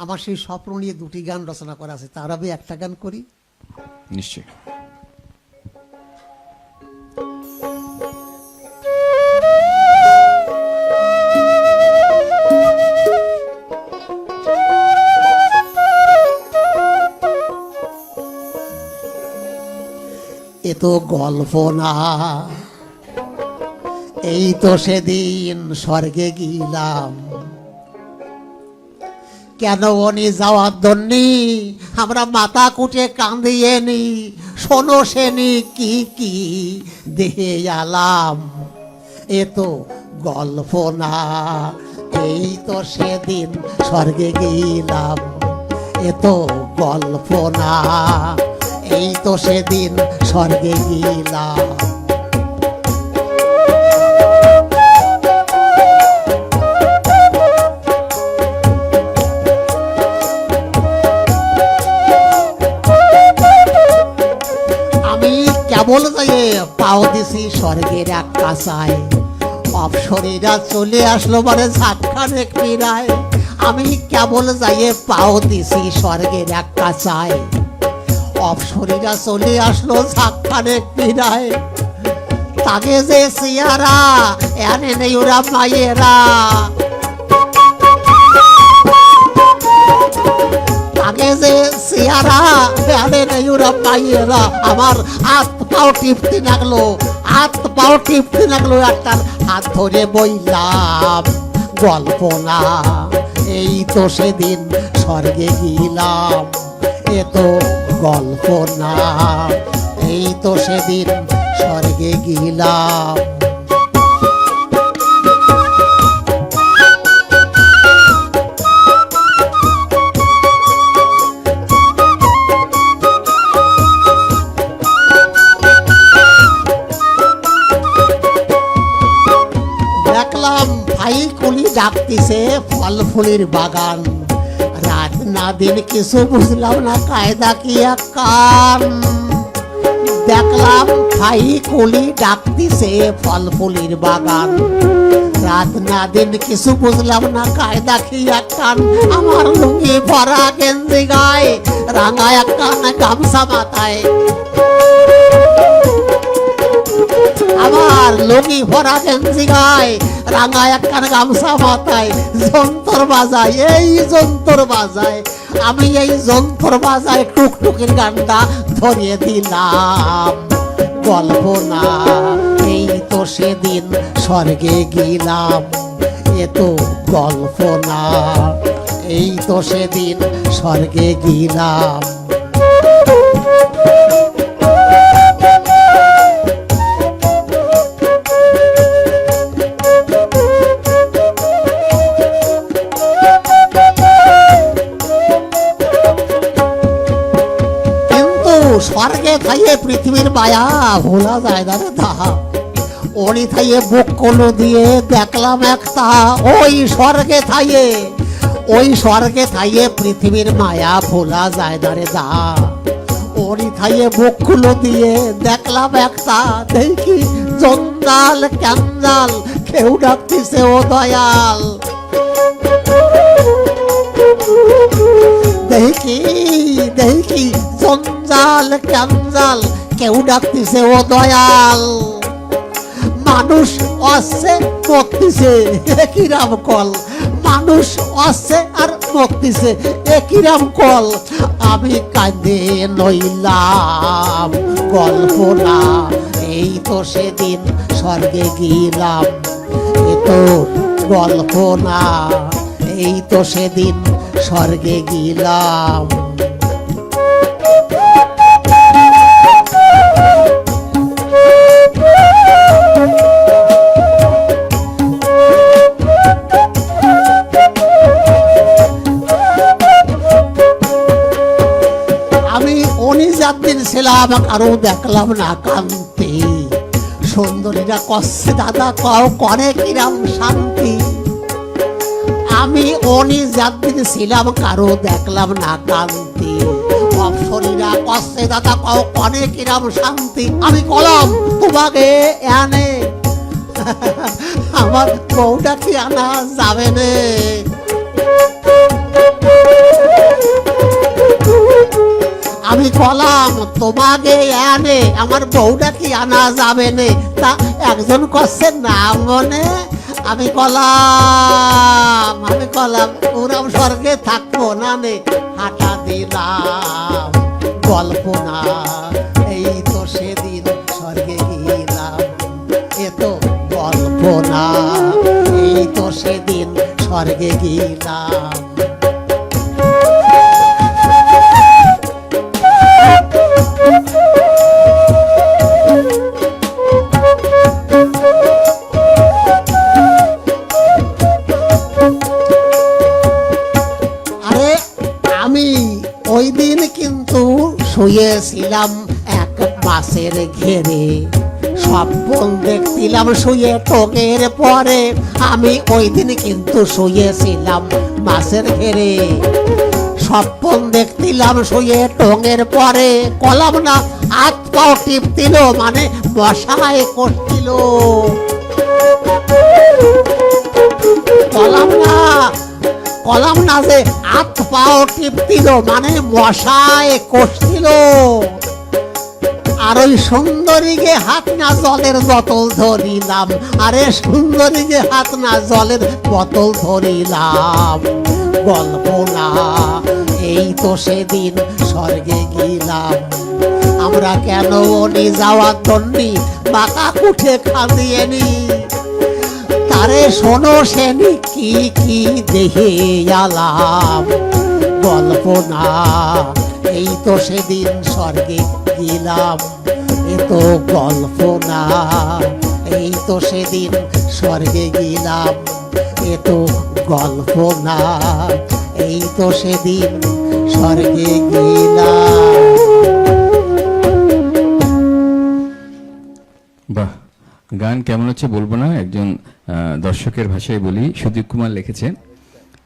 আমার সেই স্বপ্ন নিয়ে দুটি গান রচনা করা আছে। তার আমি একটা গান করি। নিশ্চয়। এ তো গল্প না, এই তো সেদিন স্বর্গে গিলাম, কেন উনি যাওয়ার জন্যে আমরা মাথা কুটে কান্দিয়ে নি, শোনো সেনি কি কি দেহে আলাম। এ তো গল্প না, এই তো সেদিন স্বর্গে গেলাম। এ তো গল্প না, এই তো সেদিন স্বর্গে গেলাম। আমি কেবল যাইয়ে পাও দিছি স্বর্গের এক কাছায়, অপসরীরা চলে আসলো মানে ঝাটখানে ফিরায়। আমি কেবল যাইয়ে পাও দিছি স্বর্গের এক কাছায়, অপসরীরা চলে আসলো ঝাটখানে ফিরায়। তাকে যে সিয়ারা এনে নেই ওরা মায়েরা, আগে যে সিয়ারা এনে নেই ওরা মায়েরা। আমার হাত পাও টিপতে লাগলো, হাত পাও টিপতে লাগলো, একটা হাত ধরে বইলাম গল্প না, এই তো সেদিন স্বর্গে গেলাম। এ তো গল্প না, এই তো সেদিন স্বর্গে গেলাম। দেখলাম ভাই কুলি ডাকতেছে ফল ফুলের বাগান, রাত না দিন কিছু বুঝলাম না কায়দা কি এক কান। দেখলাম ভাই কুলি ডাকতেছে ফল ফুলের বাগান, রাত না দিন কিছু বুঝলাম না কায়দা কি এক কান। আমার লুঙ্গি ভরা গেঞ্জি গায়ে, রাঙা এক কান গামছা মাথায়। আমার লুঙ্গি ভরা গেঞ্জি গায়ে, রাঙা একখান গামছা মাথায়, যন্তর বাজায়, এই যন্তর বাজায়। আমি এই যন্তর বাজায় টুকটুকির গানটা ধরিয়ে দিলাম গল্প না, এই তো সেদিন স্বর্গে গেলাম। এ তো গল্প না, এই তো সেদিন স্বর্গে গেলাম। স্বর্গে থাইয়ে পৃথিবীর মায়া ভোলা যায় না রে তাহা, ওরি থাইয়ে বুক কলো দিয়ে দেখলাম একটা, ওই স্বর্গে থাইয়ে, ওই স্বর্গে থাইয়ে পৃথিবীর মায়া ভোলা যায় না রে দাহা। ওরি থাইয়ে বুক কলো দিয়ে দেখলাম একটা, দেখি জঞ্জাল ক্যাঞ্জাল কেউ ডাকতেছে ও দয়াল। দেখি দেখি জঞ্জাল ক্যাঞ্জাল কেউ ডাকতেছে ও দয়াল। মানুষ আসছে মরতেছে কিরাম কল, মানুষ আসছে আর মরতেছে কিরাম কল। আমি কাঁদে নইলাম গল্প না, এই তো সেদিন স্বর্গে গেলাম। এ তো গল্প না, এই তো সেদিন স্বর্গে গেলাম। আমি অনিজাদ্দিন ছিলাম, কারো দেখলাম না কান্তি, সুন্দরীরা কচ্ছে দাদা কও করে কিরাম শান্তি। আমি অনিজাদ্দিন ছিলাম, কারো দেখলাম না কান্তি, অপসরীরা কচ্ছে দাদা কও করে কিরাম শান্তি। আমি কলাম তোমাকে এনে আমার বউটা কি আনা যাবে নে। আমি কলাম তোমাকে এনে আমার বউটা কি আনা যাবে নে। তা একজন কচ্ছে না মনে, আমি কলাম ওরাম স্বর্গে থাকবো না নে, হাঁটা দিলাম গল্প না, এই তো সেদিন স্বর্গে গেলাম। এ তো গল্প না, এই তো সেদিন স্বর্গে গেলাম। শুয়েছিলাম এক মাসের ঘেরে, স্বপ্ন দেখছিলাম শুয়ে টোকের পরে, আমি ওই দিন কিন্তু শুয়েছিলাম মাসের ঘেরে। স্বপ্ন দেখছিলাম শুয়ে টোঙের পরে, কলাম না হাত পাও টিপছিল, মানে মশায় করছিল। কলাম না যে হাত পাও টিপছিল, মানে মশায় করছিল। আর ওই সুন্দরীকে হাত না জলের বোতল ধরিলাম, আরে সুন্দরীকে হাত না জলের বোতল ধরিলাম। গল্প না, এই তো সেদিন স্বর্গে গেলাম। আমরা কেন উনি যাওয়ার দণ্ডি বাঁকা কুঠে খাদিয়ে নি, তারে শোনো সেনি কি কি দেখে আলাম। গল্প না, এই তো সেদিন স্বর্গে গেলাম। এ তো গল্প না, এই তো সেদিন স্বর্গে গেলাম। এ তো গল্প না, এই তো সেদিন স্বর্গে গেলাম। বাহ, গান কেমন হচ্ছে বলবো না, একজন দর্শকের ভাষায় বলি। সুদীপ কুমার লিখেছেন,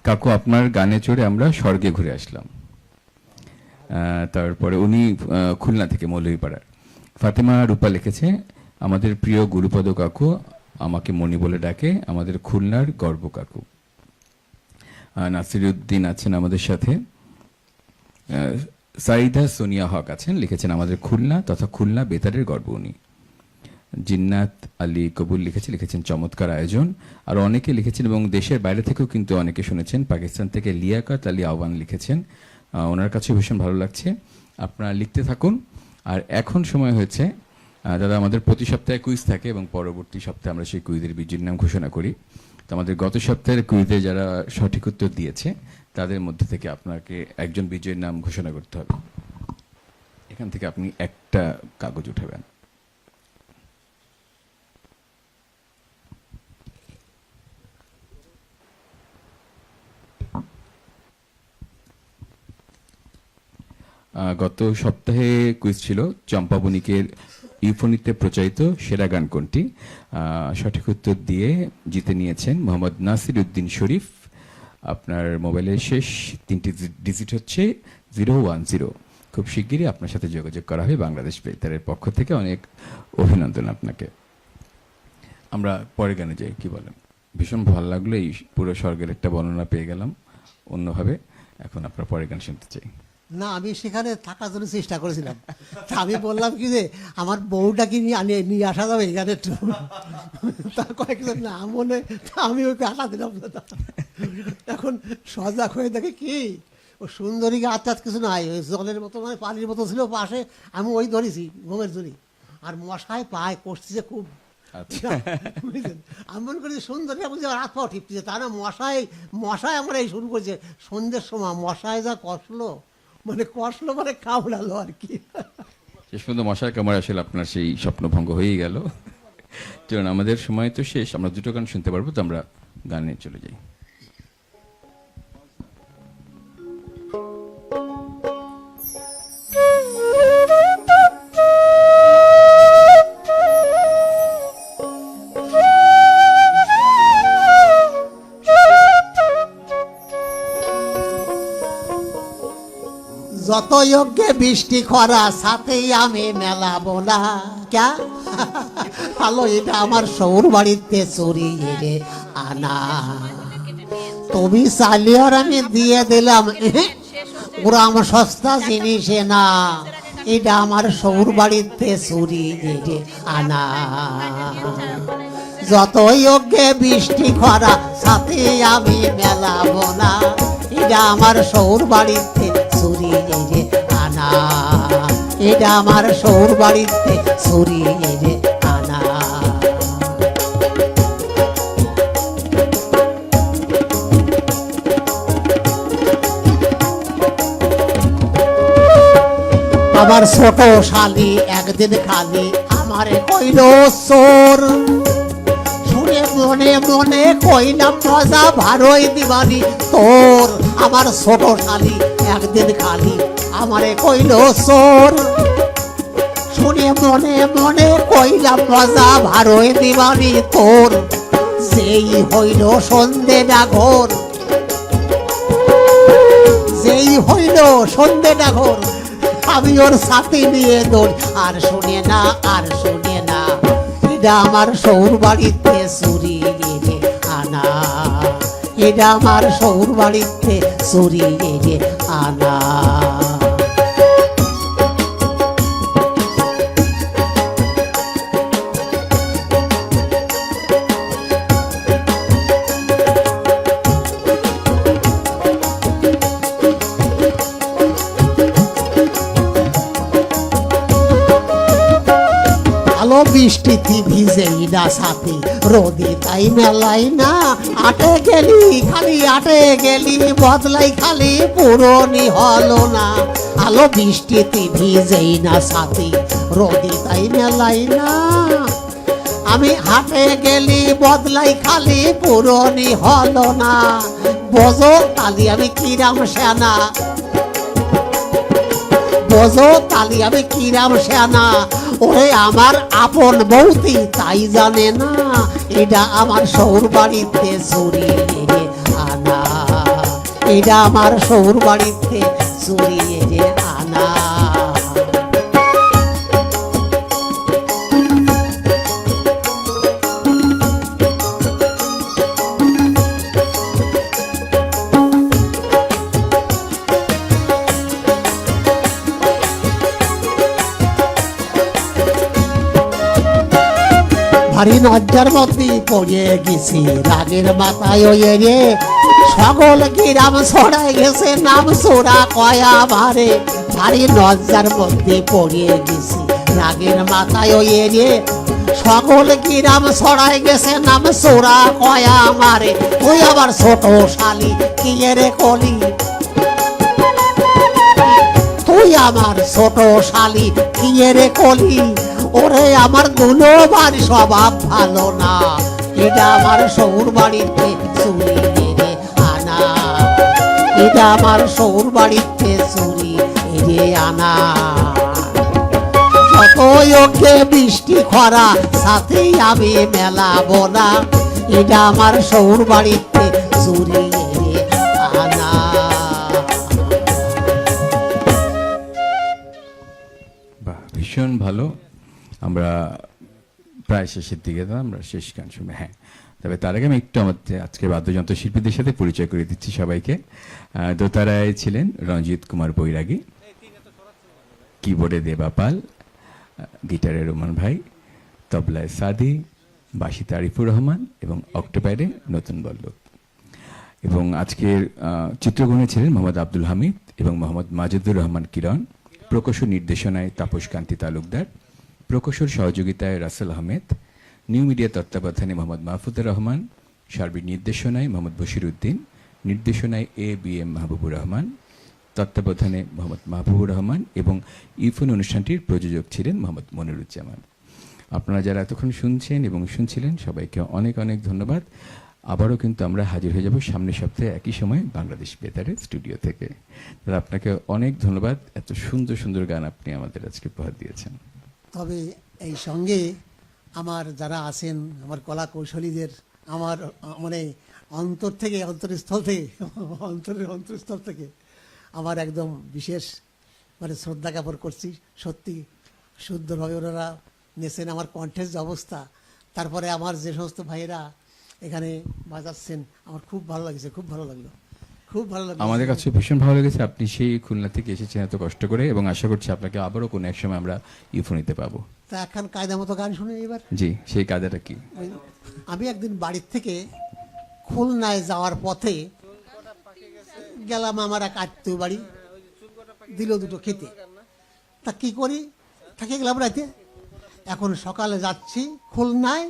কাকু আপনার গানে চড়ে আমরা স্বর্গে ঘুরে আসলাম। তারপরে উনি খুলনা থেকে মৌলভীপাড়ার। ফাতেমা রূপা লিখেছে, আমাদের প্রিয় গুরুপদ কাকু আমাকে মণি বলে ডাকে, আমাদের খুলনার গর্ব কাকু। নাসিরউদ্দিন আছেন আমাদের সাথে। সাইদা সোনিয়া হক আছেন, লিখেছেন আমাদের খুলনা তথা খুলনা বেতারের গর্ব উনি। জিন্নাত আলী কবুল লিখেছেন চমৎকার আয়োজন। আর অনেকে লিখেছেন এবং দেশের বাইরে থেকেও কিন্তু অনেকে শুনেছেন। পাকিস্তান থেকে লিয়াকত আলী আওয়ান লিখেছেন, ওনার কাছে ভীষণ ভালো লাগছে। আপনারা লিখতে থাকুন। আর এখন সময় হয়েছে, দাদা আমাদের প্রতি সপ্তাহে কুইজ থাকে এবং পরবর্তী সপ্তাহে আমরা সেই কুইজের বিজয়ীর নাম ঘোষণা করি। তো আমাদের গত সপ্তাহের কুইজে যারা সঠিক উত্তর দিয়েছে তাদের মধ্যে থেকে আপনাকে একজন বিজয়ীর নাম ঘোষণা করতে হবে। এখান থেকে আপনি একটা কাগজ উঠাবেন। গত সপ্তাহে কুইজ ছিল চম্পা বণিকের ইউফোনিতে প্রচারিত সেরা গান কোনটি। সঠিক উত্তর দিয়ে জিতে নিয়েছেন মোহাম্মদ নাসিরউদ্দিন শরীফ। আপনার মোবাইলের শেষ 3টি ডিজিট হচ্ছে 010। খুব শিগগিরই আপনার সাথে যোগাযোগ করা হবে বাংলাদেশ বেতারের পক্ষ থেকে। অনেক অভিনন্দন আপনাকে। আমরা পরে গানে যাই, কি বলেন? ভীষণ ভালো লাগলো, এই পুরো স্বর্গের একটা বর্ণনা পেয়ে গেলাম অন্যভাবে। এখন আপনার পরে গান শুনতে চাই। না, আমি সেখানে থাকার জন্য চেষ্টা করেছিলাম। তা আমি বললাম কি যে আমার বউটাকে নিয়ে আসা যাবে এখানে একটু। তা কয়েকজন না মনে, আমি ওকে আশা দিলাম না। এখন সজাগ হয়ে দেখে কি ও সুন্দরীকে আচ্ছা কিছু নাই, ওই জলের মতো মানে পানির মতো ছিল পাশে, আমি ওই ধরেছি ঘুমের জন্য। আর মশায় পায় করছে খুব। আমি মনে করি সুন্দরী বলছি হাত পাও ঠিকছে, তা না মশায় আমরা এই শুরু করেছে সন্ধ্যের সময়। মশায় যা কষলো, মানে কামড়ালো আর কি। শেষ পর্যন্ত মশার কামড় আসলে আপনার সেই স্বপ্নভঙ্গ হয়েই গেল। চলুন, আমাদের সময় তো শেষ, আমরা দুটো গান শুনতে পারবো, তো আমরা গানে চলে যাই। যত যোগ্যে বৃষ্টি খরা সাথেই আমি মেলাবো না। ক্যা ভালো, এটা আমার সৌর বাড়িতে চুরি এনে আনা। তুমি চাইলে আর আমি দিয়ে দিলাম, ওরা আমার সস্তা জিনিস না, এটা আমার সৌর বাড়িতে চুরি এনে আনা। যত যোগ্যে বৃষ্টি খরা সাথেই আমি মেলাবো না, এটা আমার সৌর বাড়িতে চুরি এনে আনা, এটা আমার সৌর বাড়িতে চুরি এনে আনা। আমার ছোট শালি একদিন খালি আমারে কইল চোর, শুনে মনে মনে মনে কইলাম মজা ভারই দিবানি তোর, আমার ছোট শালি একদিন খালি আমারে কইল চোর। শুনে মনে মনে কইলাম মজা ভারই দিবানি তোর, যেই হইল সন্ধে ডাঘর, যেই হইল সন্ধে ডাঘর, আমি ওর সাথে নিয়ে দৌড়। আর শুনে না, আর শুনে না, এটা আমার সৌর বাড়িতে চুরি এনে আনা, এটা আমার সৌর বাড়িতে চুরি এনে আনা। বৃষ্টিতে ভিজেই না সাথে রোদে তাই মেলাই না, আটে গেলি খালি আটে গেলি বদলাই খালি পুরনি হলো না। আলো বৃষ্টিতে ভিজেই না সাথে রোদে তাই মেলাই না, আমি হাটে গেলি বদলাই খালি পুরনি হলো না। বোঝো তালি আমি কিরাম সেনা, বোঝো তালি আমি কিরাম সেনা, ওরে আমার আপন বৌতি তাই জানে না, এটা আমার সৌর বাড়িতে চুরি এনে আনা, এটা আমার সৌর বাড়িতে চুরি এনে আনা। ভারী লজ্জার মধ্যে পড়ে গেছি রাগের মাথায় ওয়ে রে, সকল গ্রাম ছড়াই গেছে নাম সোরা কয়া ভারে। ভারী লজ্জার মধ্যে পড়ে গেছি রাগের মাথায় ওয়ে রে, সকল গ্রাম ছড়াই গেছে নাম সোরা কয়া মারে। তুই আবার ছোট শালি কি রে কলি, তুই আমার ছোট শালি কি রে কলি, ওরে আমার দুলো বাড়ি স্বভাব ভালো না, এটা আমার সৌর বাড়িতে চুরি এনে আনা, এটা আমার সৌর বাড়িতে চুরি এনে আনা। যতই ওকে বৃষ্টি খরা সাথেই আমি মেলাবো না, এটা আমার সৌর বাড়িতে চুরি এনে আনা। বাহ, ভীষণ ভালো। আমরা প্রায় শেষের দিকে, আমরা শেষ গান শুনবো। হ্যাঁ, তবে তার আগে আমি একটু আমাদের আজকে বাদ্যযন্ত্র শিল্পীদের সাথে পরিচয় করে দিচ্ছি সবাইকে। দোতারায় ছিলেন রঞ্জিত কুমার বৈরাগী, কিবোর্ডে দেবা পাল, গিটারে রোমান ভাই, তবলায় সাদি, বাঁশিতে আরিফুর রহমান এবং অক্টোপ্যাডে নতুন বল্লভ। এবং আজকের চিত্রগ্রহণে ছিলেন মোহাম্মদ আব্দুল হামিদ এবং মোহাম্মদ মাজেদুর রহমান কিরণ, প্রকৌশল নির্দেশনায় তাপস কান্তি তালুকদার, প্রকৌশল সহযোগিতায় রাসেল আহমেদ, নিউ মিডিয়া তত্ত্বাবধানে মোহাম্মদ মাহফুজুর রহমান, সার্বিক নির্দেশনায় মোহাম্মদ বশির উদ্দিন, নির্দেশনায় ABM মাহবুবুর রহমান, তত্ত্বাবধানে মোহাম্মদ মাহবুবুর রহমান এবং ইউফোন অনুষ্ঠানটির প্রযোজক ছিলেন মোহাম্মদ মনিরুজ্জামান। আপনারা যারা এতক্ষণ শুনছেন এবং শুনছিলেন সবাইকে অনেক অনেক ধন্যবাদ। আবারও কিন্তু আমরা হাজির হয়ে যাব সামনের সপ্তাহে একই সময় বাংলাদেশ বেতারের স্টুডিও থেকে। তাহলে আপনাকে অনেক ধন্যবাদ, এত সুন্দর সুন্দর গান আপনি আমাদের আজকে উপহার দিয়েছেন। তবে এই সঙ্গে আমার যারা আছেন আমার কলা কৌশলীদের, আমার মানে অন্তর থেকে অন্তরস্থল থেকে অন্তরস্থল থেকে আমার একদম বিশেষ মানে শ্রদ্ধা জ্ঞাপন করছি। সত্যি শুদ্ধভাবে ওনারা নেছেন, আমার কণ্ঠের যে অবস্থা, তারপরে আমার যে সমস্ত ভাইয়েরা এখানে বাজাচ্ছেন, আমার খুব ভালো লাগছে, খুব ভালো লাগলো, খুব ভালো লাগলো। আমাদের কাছে ভীষণ ভালো লেগেছে, আপনি সেই খুলনা থেকে এসেছেন এত কষ্ট করে, এবং আশা করছি আপনাকে আবারও কোনো এক সময় আমরা ইউফোনিতে পাবো। তা এখন কায়দা মতো গান শুনে এবার। জি, সেই কায়দাটা কি? আমি একদিন বাড়ির থেকে খুলনায় যাওয়ার পথে গেলাম আমার এক আত্মীয় বাড়ি, দিল দুটো খেতে। তা কি করি, থাকে গেলাম রাতে। এখন সকালে যাচ্ছি খুলনায়,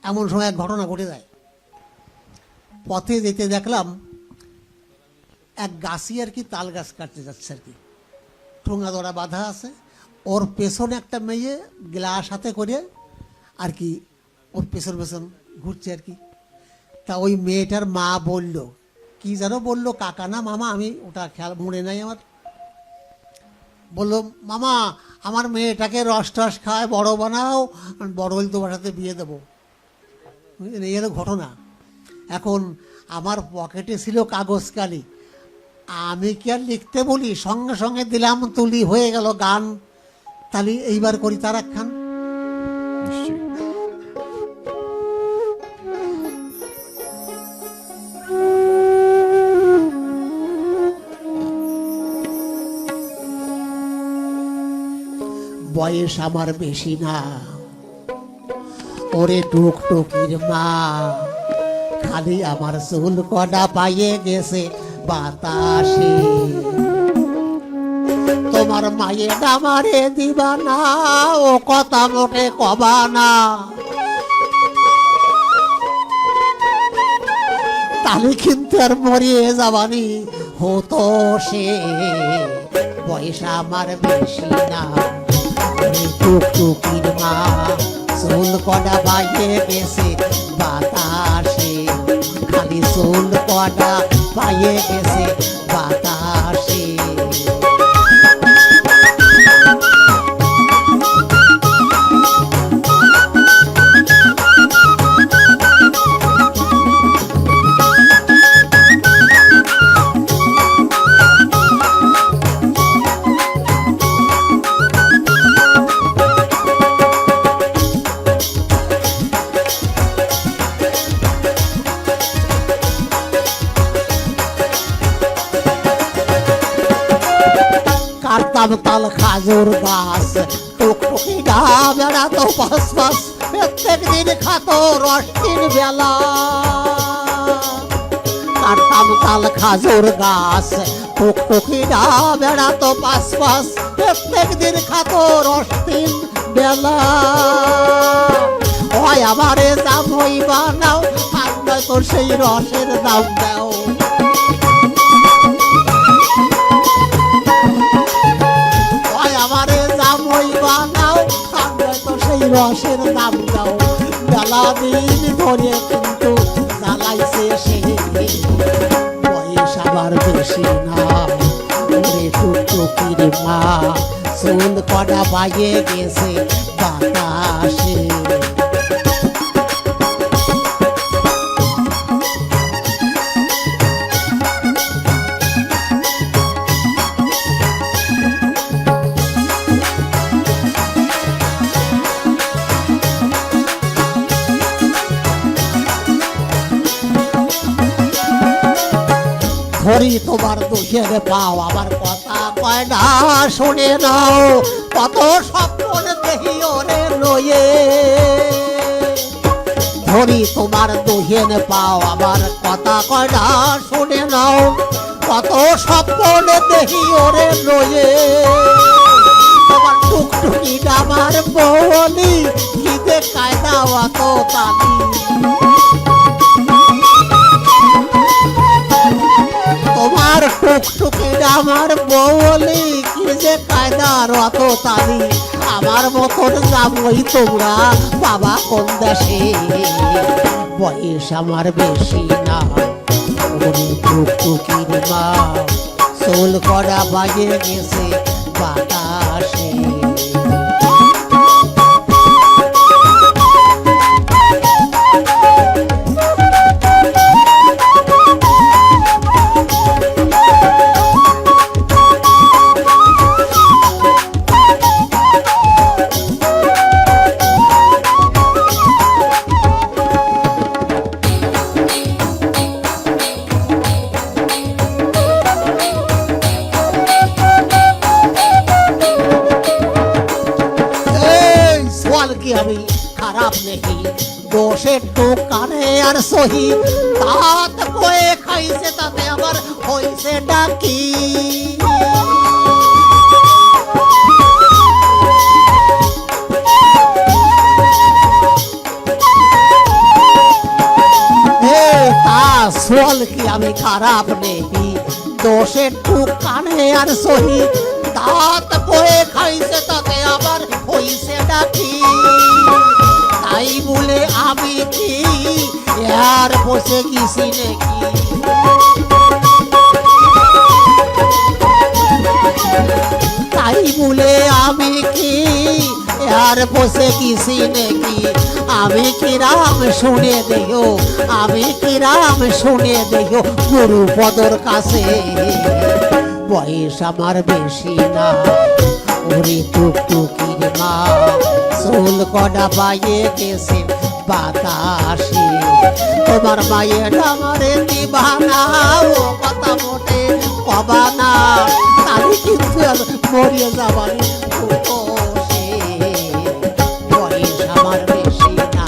এমন সময় এক ঘটনা ঘটে যায়। পথে যেতে দেখলাম এক গাছি আর কি তাল গাছ কাটতে যাচ্ছে আর কি, ঠোঙা দড়া বাঁধা আছে, ওর পেছনে একটা মেয়ে গ্লাস হাতে করে আর কি ওর পেছন পেছন ঘুরছে আর কি। তা ওই মেয়েটার মা বলল, কি যেন বললো, কাকা না মামা, আমি ওটা খেয়াল মনে নাই আমার। বললো, মামা আমার মেয়েটাকে রস টস খায় বড় বানাও, বড় হলে তোমার সাথে বিয়ে দেবো। বুঝলেন, এই হলো ঘটনা। এখন আমার পকেটে ছিল কাগজ কালি, আমি কি আর লিখতে বলি, সঙ্গে সঙ্গে দিলাম তুলি, হয়ে গেল গান। তাহলে এইবার করি তার একখান। নিশ্চয়ই। বয়স আমার বেশি না, ওরে টুকটুকির মা, খালি আমার চুল কটা পাইয়ে গেছে বাতাসে। তোমার মায়ের আমারে দিবা না, ও কথা মোটে কবা না, তাহলে কিন্তু আর মরিয়ে যাবানি হতো সে। বয়স আমার বেশি না, টুকটুকির মা, চুল কটা বাইয়ে গেছে বাতাসে, খালি চুল কটা পাইয়ে গেছে বাতাসে। কাটতাম তাল খাজুর গাছ, টুকটুকি গা বেড়াতো পাশ পাশ, প্রত্যেক দিন খাতো রস 3 বেলা। কাটতাম তাল খাজুর গাছ, টুকটুকি গা বেড়াতো পাশ পাশ, প্রত্যেক দিন খাতো রস 3 বেলা। ওই আমারে দাম হইবা নাও, আর নয়তো সেই রসের দাম দাও। রসের দাম দাও, জ্বালা দিন ধরে কিন্তু জ্বালাইছে সে। বয়স আবার বেশি না, ওরে টুকটুকির মা, চুল কটা বাইয়ে গেছে বাতাসে। ধরি তোমার দুঃখের পাও, আমার কথা কয় না শুনে নাও, কত স্বপ্ন দেখি ওরে লয়ে। ধরি তোমার দুঃখের পাও, আমার কথা কয় না শুনে নাও, কত স্বপ্ন দেখি ওরে লয়ে। তোমার টুকটুকি আমার বলি, কি যে কায়দা অত তালি। তোমার টুকটুকি আমার বলি, কি যে কায়দার অত তালি। আমার মতন যাবই তোমরা বাবা কোন দেশে। বয়স আমার বেশি না, ওরে টুকটুকির মা, চুল কটা বাইয়ে গেছে বাতাসে। আমি খারাপ নেহি, দোষের টোকানে আর সহি, দাঁত কয়ে খাইছে তাতে আবার হইছে ডাকি। সোয়াল কি আমি খারাপ নেহি, দোষের টোকানে আর সহি, দাঁত কয়ে খাইছে তাতে আবার হইছে ডাকি। তাই বলে আমি কি আর বসে গেছি নাকি? তাই বলে আমি কি আর বসে গেছি নাকি? আমি কি রাম শুনে দেও, আমি কি রাম শুনে দেও গুরু পদর কাছে। বয়স আমার বেশি না, ওরে টুকটুকির মা, চুল কটা পাইয়ে গেছে বাতাসে। তোমার মায়ের আমারে দিবানা, ও কথা মোটে কবা না, আমি কিন্তু মরিয়ে যাবানি উপসে। বয়স আমার বেশি না,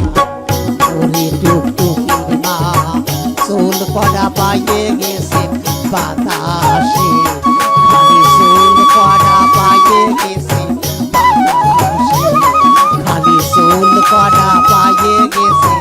ওরে টুকটুকির মা, চুল কটা পাইয়ে গেছে বাতাসে। খালি চুল কটা পাইয়ে গেছে বাতাসে, খালি চুল কটা পাইয়ে গেছে